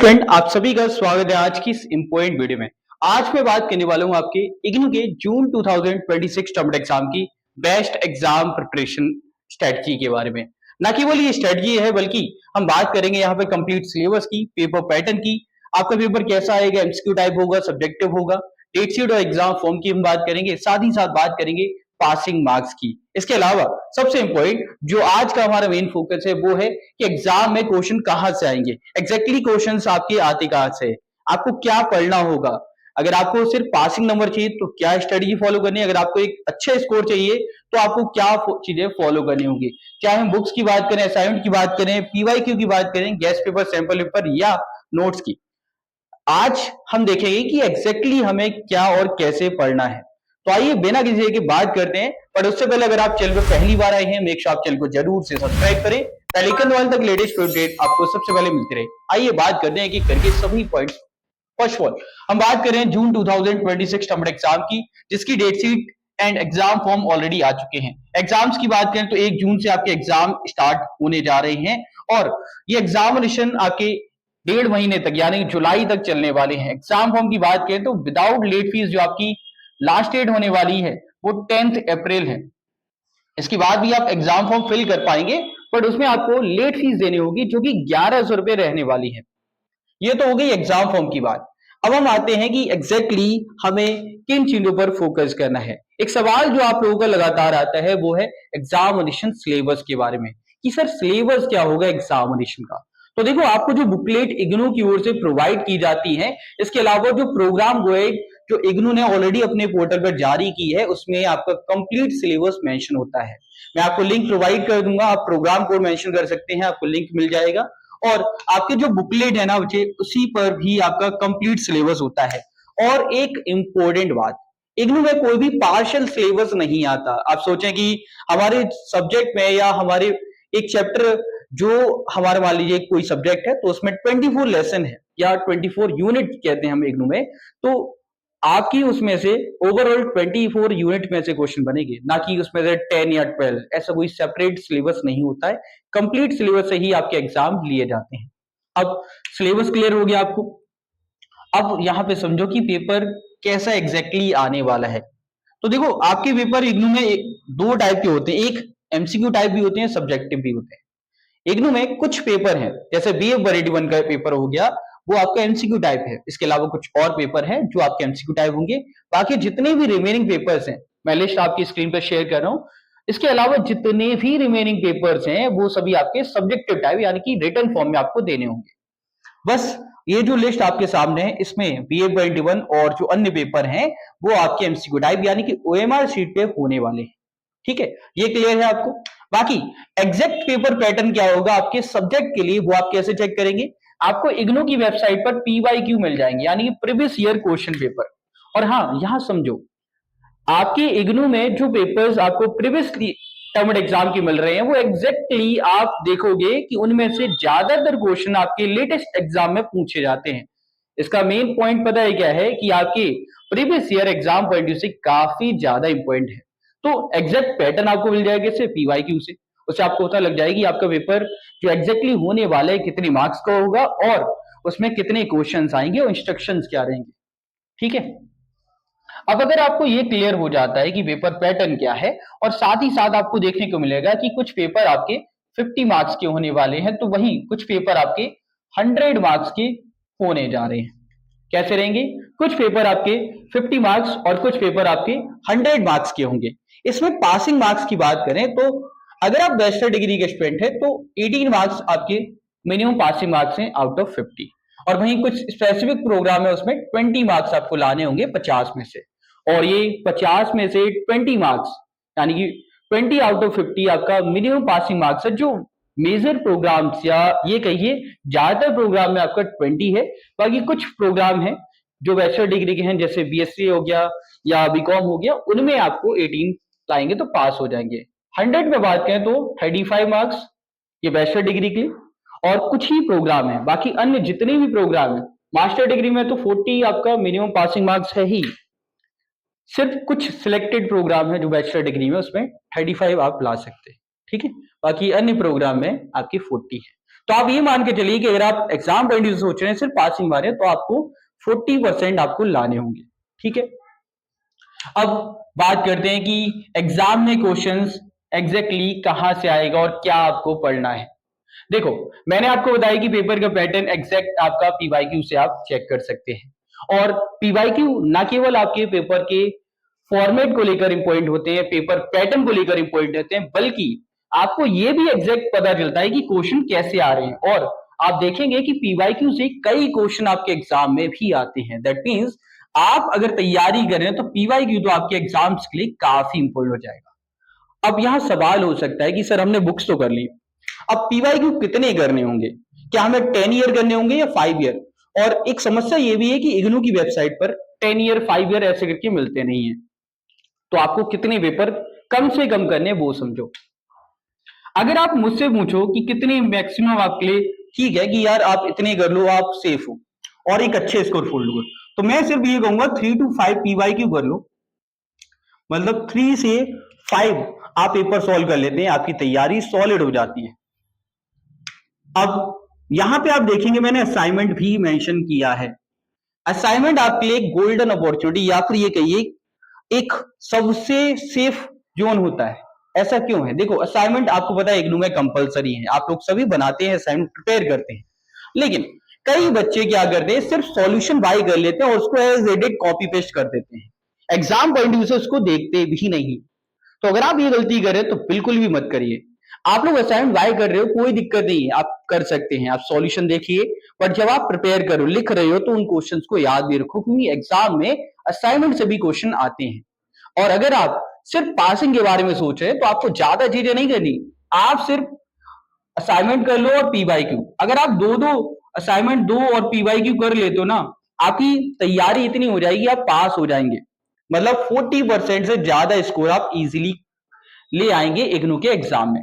Friend, आप सभी का स्वागत है आज की इस इंपॉर्टेंट वीडियो में। आज मैं बात करने वाला हूं आपके इग्नू के जून 2026 टर्म एग्जाम की बेस्ट एग्जाम प्रिपरेशन स्ट्रेटजी के बारे में। ना केवल ये स्ट्रेटजी है बल्कि हम बात करेंगे यहाँ पे कंप्लीट सिलेबस की, पेपर पैटर्न की, आपका पेपर कैसा आएगा, एमसीक्यू टाइप होगा, सब्जेक्टिव होगा, डेट शीट और एग्जाम फॉर्म की हम बात करेंगे, साथ ही साथ बात करेंगे पासिंग मार्क्स की। इसके अलावा सबसे इंपॉर्टेंट जो आज का हमारा मेन फोकस है वो है कि एग्जाम में क्वेश्चन कहां से आएंगे, एग्जैक्टली क्वेश्चंस आपके आते कहां से, आपको क्या पढ़ना होगा। अगर आपको सिर्फ पासिंग नंबर चाहिए तो क्या स्ट्रेटजी फॉलो करनी है, अगर आपको एक अच्छा स्कोर चाहिए तो आपको क्या चीजें फॉलो करनी होगी। चाहे हम बुक्स की बात करें, असाइनमेंट की बात करें, पीवाईक्यू की बात करें, गेस्ट पेपर, सैंपल पेपर या नोट्स की, आज हम देखेंगे कि एग्जैक्टली हमें क्या और कैसे पढ़ना है। तो आइए बिना किसी की बात करते हैं, पर उससे पहले अगर आप चैनल पर पहली बार आए हैं, मेक श्योर आप चैनल को जरूर से सब्सक्राइब करें, बेल आइकन दबाएं ताकि लेटेस्ट अपडेट आपको सबसे पहले मिलती रहे। आइए बात करते हैं कि करके सभी पॉइंट्स। फर्स्ट ऑफ ऑल हम बात करें जून 2026 टर्म एग्जाम की, जिसकी date sheet and exam form already आ चुके हैं। एग्जाम्स की बात करें तो 1 जून से आपके एग्जाम स्टार्ट होने जा रहे हैं और ये एग्जामिनेशन आपके 1.5 महीने तक यानी जुलाई तक चलने वाले हैं। एग्जाम फॉर्म की बात करें तो विदाउट लेट फीस जो आपकी लास्ट डेट होने वाली है वो 10 अप्रैल है। इसके बाद भी आप एग्जाम फॉर्म फिल कर पाएंगे, बट उसमें आपको लेट फीस देनी होगी जो कि 1100 रुपए रहने वाली है। ये तो हो गई एग्जाम फॉर्म की बात। अब हम आते हैं कि एग्जैक्टली हमें किन चीजों पर फोकस करना है। एक सवाल जो आप लोगों का लगातार आता है वो है एग्जामिनेशन सिलेबस के बारे में, कि सर सिलेबस क्या होगा एग्जामिनेशन का। तो देखो, आपको जो बुकलेट इग्नू की ओर से प्रोवाइड की जाती है, इसके अलावा जो प्रोग्राम गाइड जो इग्नू ने ऑलरेडी अपने पोर्टल पर जारी की है, उसमें आपका कंप्लीट सिलेबस मेंशन होता है। मैं आपको लिंक प्रोवाइड कर दूंगा, आप प्रोग्राम कोड मेंशन कर सकते हैं, आपको लिंक मिल जाएगा। और आपके जो बुकलेट है ना बच्चे, उसी पर भी आपका कंप्लीट सिलेबस होता है। और एक इंपॉर्टेंट बात, इग्नू में कोई भी पार्शियल सिलेबस नहीं आता। आप सोचें कि हमारे सब्जेक्ट में या हमारे एक चैप्टर जो हमारे मान लीजिए कोई सब्जेक्ट है तो उसमें 24 लेसन है या 24 यूनिट कहते हैं हम इग्नू में, तो आपकी उसमें से ओवरऑल 24 यूनिट में से क्वेश्चन बनेंगे, ना कि उसमें से 10 या 12। ऐसा कोई सेपरेट सिलेबस नहीं होता है, कंप्लीट सिलेबस से ही आपके एग्जाम लिए जाते हैं। अब सिलेबस क्लियर हो गया आपको। अब यहां पे समझो कि पेपर कैसा एग्जैक्टली आने वाला है। तो देखो, आपके पेपर इग्नू में दो टाइप के होते हैं, एक एमसीक्यू टाइप भी होते हैं, सब्जेक्टिव भी होते हैं। इग्नू में कुछ पेपर हैं, जैसे बीए वैरायटी 1 का पेपर हो गया, वो आपका एमसीक्यू टाइप है। इसके अलावा कुछ और पेपर हैं जो आपके एमसीक्यू टाइप होंगे। बाकी जितने भी रिमेनिंग पेपर्स हैं, मैं लिस्ट आपकी स्क्रीन पर शेयर कर रहा हूं। इसके अलावा जितने भी रिमेनिंग पेपर्स हैं वो सभी आपके सब्जेक्टिव टाइप यानी कि रिटन फॉर्म में आपको देने होंगे। बस ये जो लिस्ट आपके सामने है, इसमें बीए वैरायटी 1 और जो अन्य पेपर हैं वो आपके एमसीक्यू टाइप यानी कि ओएमआर शीट पे होने वाले हैं। ठीक है, ये क्लियर है आपको। बाकी एग्जैक्ट पेपर पैटर्न क्या होगा आपके सब्जेक्ट के लिए, वो आप कैसे चेक करेंगे। आपको इग्नू की वेबसाइट पर पीवाईक्यू मिल जाएंगे यानी कि प्रीवियस ईयर क्वेश्चन पेपर। और हाँ, यहां समझो, आपके इग्नू में जो पेपर्स आपको प्रीवियस टर्म एग्जाम के मिल रहे हैं वो एग्जैक्टली आप देखोगे कि उनमें से ज्यादातर क्वेश्चन आपके लेटेस्ट एग्जाम में पूछे जाते हैं। इसका मेन पॉइंट पता है क्या है, कि आपके previous year exam point view से काफी ज्यादा इंपॉर्टेंट है। तो एग्जैक्ट पैटर्न आपको मिल जाएगा इससे पीवाईक्यू से, उससे आपको पता लग जाएगी आपका पेपर जो एग्जैक्टली होने वाला है कितने मार्क्स का होगा और उसमें कितने क्वेश्चंस आएंगे और इंस्ट्रक्शंस क्या रहेंगे। ठीक है, अब अगर आपको ये क्लियर हो जाता है कि पेपर पैटर्न क्या है, और साथ ही साथ आपको देखने को मिलेगा कि कुछ पेपर आपके 50 मार्क्स के होने वाले हैं, तो वहीं कुछ पेपर आपके 100 मार्क्स के होने जा रहे हैं। कैसे रहेंगे, कुछ पेपर आपके 50 मार्क्स और कुछ पेपर आपके 100 मार्क्स के होंगे। इसमें पासिंग मार्क्स की बात करें तो अगर आप बैचलर डिग्री के स्टूडेंट हैं तो 18 मार्क्स आपके मिनिमम पासिंग मार्क्स हैं आउट ऑफ 50। और वहीं कुछ स्पेसिफिक प्रोग्राम है उसमें 20 मार्क्स आपको लाने होंगे 50 में से। और ये 50 में से 20 मार्क्स यानी कि 20 आउट ऑफ 50 आपका मिनिमम पासिंग मार्क्स है। जो मेजर प्रोग्राम्स या ये कहिए ज्यादातर प्रोग्राम में आपका 20 है, बाकी कुछ प्रोग्राम है जो बैचलर डिग्री के हैं, जैसे बीएससी हो गया या बीकॉम हो गया, उनमें आपको 18 लाएंगे तो पास हो जाएंगे। 100 में बात करें तो 35 मार्क्स ये बैचलर डिग्री के लिए, और कुछ ही प्रोग्राम है, बाकी अन्य जितने भी प्रोग्राम है मास्टर डिग्री में तो 40 आपका मिनिमम पासिंग मार्क्स है ही। सिर्फ कुछ सिलेक्टेड प्रोग्राम है जो बैचलर डिग्री में, उसमें 35 आप ला सकते हैं। ठीक है, बाकी अन्य प्रोग्राम में आपकी 40 है। तो आप ये मान के चलिए कि अगर आप एग्जाम पॉइंट से सोच रहे हैं सिर्फ पासिंग वाले, तो आपको 40% आपको लाने होंगे। ठीक है, अब बात करते हैं कि एग्जाम में क्वेश्चंस एग्जैक्टली कहां से आएगा और क्या आपको पढ़ना है। देखो, मैंने आपको बताया कि पेपर का पैटर्न एग्जैक्ट आपका पीवाईक्यू से आप चेक कर सकते हैं, और पीवाईक्यू ना केवल आपके पेपर के फॉर्मेट को लेकर इंपॉर्टेंट होते हैं, पेपर पैटर्न को लेकर इंपॉर्टेंट होते हैं, बल्कि आपको यह भी एग्जैक्ट पता चलता है कि क्वेश्चन कैसे आ रहे हैं। और आप देखेंगे कि पीवाईक्यू से कई क्वेश्चन आपके एग्जाम में भी आते हैं। दैट मीन्स आप अगर तैयारी कर रहे हैं तो पीवाईक्यू तो आपके एग्जाम्स के लिए काफी इंपॉर्टेंट हो जाएगा। अब यहां सवाल हो सकता है कि सर हमने बुक्स तो कर ली, अब पीवाईक्यू कितने करने होंगे, क्या हमें 10 ईयर करने होंगे या 5 ईयर? और एक समस्या ये भी है कि इग्नू की वेबसाइट पर 10 ईयर 5 ईयर ऐसे करके मिलते नहीं है। तो आपको कितने पेपर कम से कम करने वो समझो। अगर आप मुझसे पूछो कि कितने मैक्सिमम आपके लिए ठीक है कि यार आप इतने कर लो, आप सेफ हो और एक अच्छे स्कोर फोल्ड करो, तो मैं सिर्फ ये कहूंगा 3 to 5 पीवाईक्यू कर लो। मतलब 3 से 5 आप पेपर सॉल्व कर लेते हैं, आपकी तैयारी सॉलिड हो जाती है। अब यहां पे आप देखेंगे मैंने असाइनमेंट भी मेंशन किया है। असाइनमेंट आपके लिए एक गोल्डन अपॉर्चुनिटी या फिर ये कहिए एक सबसे सेफ जोन होता है। ऐसा क्यों है? देखो, असाइनमेंट आपको पता है इग्नू में कंपलसरी है, आप लोग सभी बनाते हैं, असाइनमेंट प्रिपेयर करते हैं, लेकिन कई बच्चे क्या करते हैं, सिर्फ सॉल्यूशन बाय कर लेते हैं और उसको एज एडिट कॉपी पेस्ट कर देते हैं, एग्जाम पॉइंट ऑफ व्यू से उसको देखते भी नहीं। तो अगर आप ये गलती करें तो बिल्कुल भी मत करिए। आप लोग असाइनमेंट बाय कर रहे हो, कोई दिक्कत नहीं है, आप कर सकते हैं, आप सॉल्यूशन देखिए, बट जब आप प्रिपेयर करो, लिख रहे हो, तो उन क्वेश्चंस को याद भी रखो, क्योंकि एग्जाम में असाइनमेंट से भी क्वेश्चन आते हैं। और अगर आप सिर्फ पासिंग के बारे में सोच रहे हैं तो आपको ज्यादा चीजें नहीं करनी, आप सिर्फ असाइनमेंट कर लो और पीवाईक्यू। अगर आप दो दो असाइनमेंट दो और पीवाईक्यू कर लेते हो ना, आपकी तैयारी इतनी हो जाएगी, आप पास हो जाएंगे। मतलब 40% से ज्यादा स्कोर आप इजीली ले आएंगे इग्नू के एग्जाम में।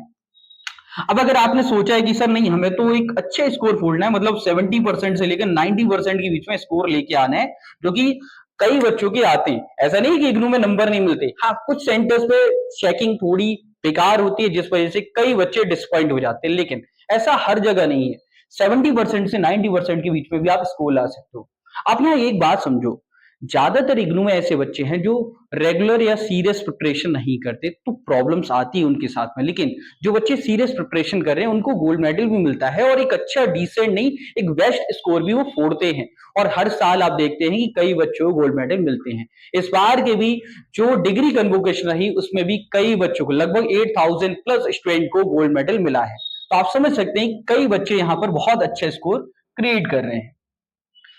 अब अगर आपने सोचा है कि सर नहीं, हमें तो एक अच्छे स्कोर फोड़ना है, मतलब 70% से लेकर 90% के बीच में स्कोर लेके आना है, जो कि कई बच्चों के आते हैं। ऐसा नहीं कि इग्नू में नंबर नहीं मिलते, हाँ कुछ सेंटर्स पे चेकिंग थोड़ी बेकार होती है जिस वजह से कई बच्चे डिसपॉइंट हो जाते हैं, लेकिन ऐसा हर जगह नहीं है। 70% से 90% के बीच में भी आप स्कोर ला सकते हो। आप यहाँ एक बात समझो, ज्यादातर इग्नू में ऐसे बच्चे हैं जो रेगुलर या सीरियस प्रिपरेशन नहीं करते, तो प्रॉब्लम्स आती है उनके साथ में। लेकिन जो बच्चे सीरियस प्रिपरेशन कर रहे हैं उनको गोल्ड मेडल भी मिलता है, और एक अच्छा डिसेंट नहीं, एक बेस्ट स्कोर भी वो फोड़ते हैं, और हर साल आप देखते हैं कि कई बच्चों को गोल्ड मेडल मिलते हैं। इस बार के भी जो डिग्री कन्वोकेशन रही उसमें भी कई बच्चों को, लगभग 8000 प्लस स्टूडेंट को गोल्ड मेडल मिला है। तो आप समझ सकते हैं कई बच्चे यहाँ पर बहुत अच्छे स्कोर क्रिएट कर रहे हैं।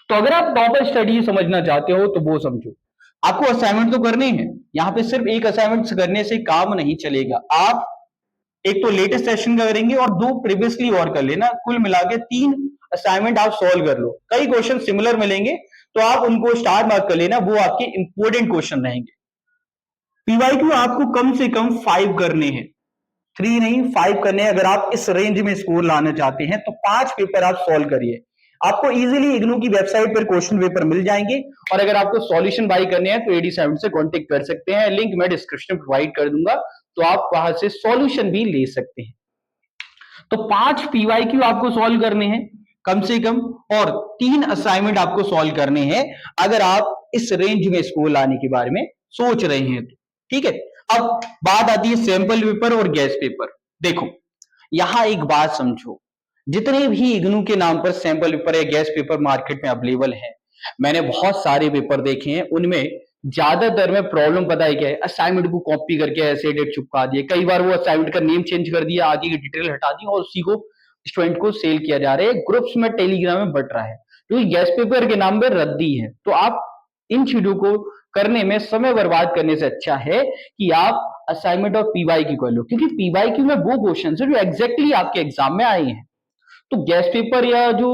तो अगर आप प्रॉपर स्टडी समझना चाहते हो तो वो समझो, आपको असाइनमेंट तो करने हैं, यहाँ पे सिर्फ एक असाइनमेंट करने से काम नहीं चलेगा। आप एक तो लेटेस्ट सेशन का करेंगे और दो प्रीवियसली और कर लेना, कुल मिला के 3 असाइनमेंट आप सॉल्व कर लो। कई क्वेश्चन सिमिलर मिलेंगे तो आप उनको स्टार मार्क कर लेना, वो आपके इंपॉर्टेंट क्वेश्चन रहेंगे। पीवाईक्यू आपको कम से कम 5 करने हैं, 3 नहीं 5 करने हैं। अगर आप इस रेंज में स्कोर लाना चाहते हैं तो 5 पेपर आप सॉल्व करिए, आपको इजीली इग्नू की वेबसाइट पर क्वेश्चन पेपर मिल जाएंगे। और अगर आपको सॉल्यूशन बाई करने हैं तो AD7 से कांटेक्ट कर सकते हैं, लिंक मैं डिस्क्रिप्शन में प्रोवाइड कर दूंगा, तो आप वहां से सॉल्यूशन भी ले सकते हैं। तो 5 पीवाईक्यू आपको सॉल्व करने हैं कम से कम, और 3 असाइनमेंट आपको सॉल्व करने हैं अगर आप इस रेंज में स्कोर लाने के बारे में सोच रहे हैं तो। ठीक है, अब बात आती है सैंपल पेपर और गैस पेपर। देखो, यहां एक बात समझो, जितने भी इग्नू के नाम पर सैंपल पेपर या गैस पेपर मार्केट में अवेलेबल है, मैंने बहुत सारे पेपर देखे हैं, उनमें ज्यादातर में प्रॉब्लम पता है क्या है, असाइनमेंट को कॉपी करके ऐसे डेट चिपका दिए, कई बार वो असाइनमेंट का नेम चेंज कर दिया, आगे की डिटेल हटा दी और उसी को स्टूडेंट को सेल किया जा रहा है, ग्रुप्स में टेलीग्राम में बट रहा है, क्योंकि गैस पेपर के नाम पर रद्दी है। तो आप इन चीजों को करने में समय बर्बाद करने से अच्छा है कि आप असाइनमेंट और पीवाईक्यू कर लो, क्योंकि पीवाईक्यू में वो क्वेश्चन है जो एग्जैक्टली आपके एग्जाम में आए हैं। तो गैस पेपर या जो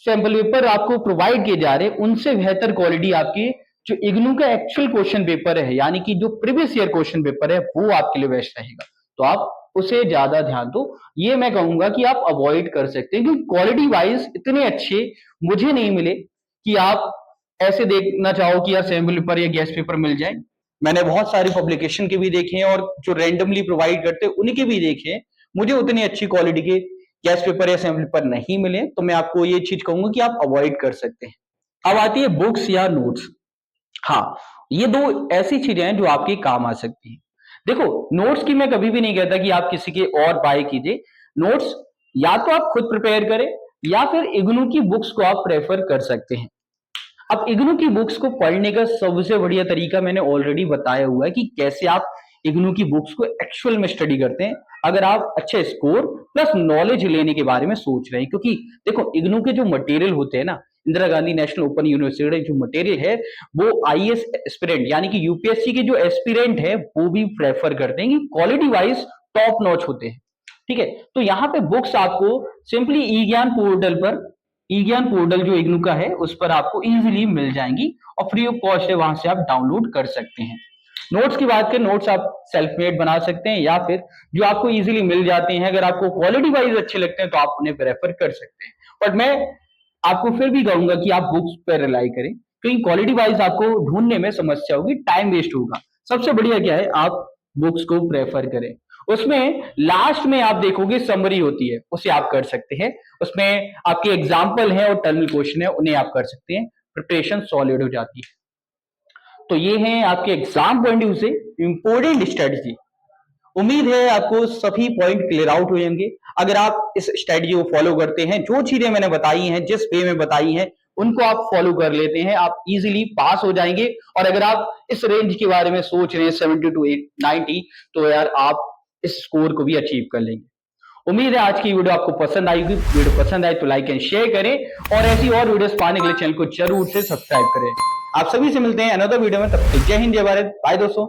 सैंपल पेपर आपको प्रोवाइड किए जा रहे हैं उनसे बेहतर क्वालिटी आपकी जो इग्नू का एक्चुअल क्वेश्चन पेपर है, यानी कि जो प्रीवियस ईयर क्वेश्चन पेपर है, वो आपके लिए बेस्ट रहेगा। तो आप उसे ज्यादा ध्यान दो, ये मैं कहूंगा कि आप अवॉइड कर सकते हैं, क्योंकि क्वालिटी वाइज इतने अच्छे मुझे नहीं मिले कि आप ऐसे देखना चाहो कि यार सैंपल पेपर या गैस पेपर मिल जाए। मैंने बहुत सारे पब्लिकेशन के भी देखे हैं और जो रैंडमली प्रोवाइड करते हैं उनके भी देखे हैं, मुझे उतनी अच्छी क्वालिटी के गेस्ट पेपर या सैम्पल पेपर नहीं मिले तो मैं आपको ये चीज कहूंगा कि आप अवॉइड कर सकते हैं। अब आती है बुक्स या नोट्स। हाँ, ये दो ऐसी चीजें हैं जो आपके काम आ सकती हैं। देखो, नोट्स की मैं कभी भी नहीं कहता कि आप किसी के और बाय कीजिए। नोट्स या तो आप खुद प्रिपेयर करें या फिर इग्नू की बुक्स को आप प्रेफर कर सकते हैं। अब इग्नू की बुक्स को पढ़ने का सबसे बढ़िया तरीका मैंने ऑलरेडी बताया हुआ है कि कैसे आप इग्नू की बुक्स को एक्चुअल में स्टडी करते हैं, अगर आप अच्छे स्कोर प्लस नॉलेज लेने के बारे में सोच रहे हैं। क्योंकि देखो, इग्नू के जो मटेरियल होते हैं ना, Indira Gandhi national open university जो मटेरियल है वो आईएएस एस्पिरेंट यानी कि यूपीएससी के जो एस्पिरेंट है वो भी प्रेफर करते हैं कि क्वालिटी वाइज टॉप नॉच होते हैं। ठीक है, तो यहाँ पे बुक्स आपको सिंपली ई ज्ञान पोर्टल पर, ई ज्ञान पोर्टल जो इग्नू का है उस पर आपको इजीली मिल जाएंगी और फ्री ऑफ कॉस्ट है, वहां से आप डाउनलोड कर सकते हैं। नोट्स की बात करें, नोट्स आप सेल्फ मेड बना सकते हैं या फिर जो आपको इजीली मिल जाते हैं, अगर आपको क्वालिटी वाइज अच्छे लगते हैं तो आप उन्हें प्रेफर कर सकते हैं। बट मैं आपको फिर भी कहूंगा कि आप बुक्स पर रिलाई करें, क्योंकि क्वालिटी वाइज आपको ढूंढने में समस्या होगी, टाइम वेस्ट होगा। सबसे बढ़िया क्या है, आप बुक्स को प्रेफर करें। उसमें लास्ट में आप देखोगे समरी होती है, उसे आप कर सकते हैं। उसमें आपके एग्जाम्पल है और टर्नल क्वेश्चन है, उन्हें आप कर सकते हैं। प्रिपरेशन सॉलिड हो जाती है। तो ये है आपके एग्जाम पॉइंट ऑफ व्यू से इंपॉर्टेंट स्ट्रेटजी। उम्मीद है आपको सभी पॉइंट क्लियर आउट हो जाएंगे। अगर आप इस स्ट्रेटजी को फॉलो करते हैं, जो चीजें मैंने बताई हैं, जिस वे में बताई हैं, उनको आप फॉलो कर लेते हैं, आप इजीली पास हो जाएंगे। और अगर आप इस रेंज के बारे में सोच रहे हैं 70 to 90, तो यार आप इस स्कोर को भी अचीव कर लेंगे। उम्मीद है आज की वीडियो आपको पसंद आएगी। वीडियो पसंद आए तो लाइक एंड शेयर करें और ऐसी और वीडियोस पाने के लिए चैनल को जरूर से सब्सक्राइब करें। आप सभी से मिलते हैं अनदर वीडियो में, तब तक जय हिंद जय भारत, बाय दोस्तों।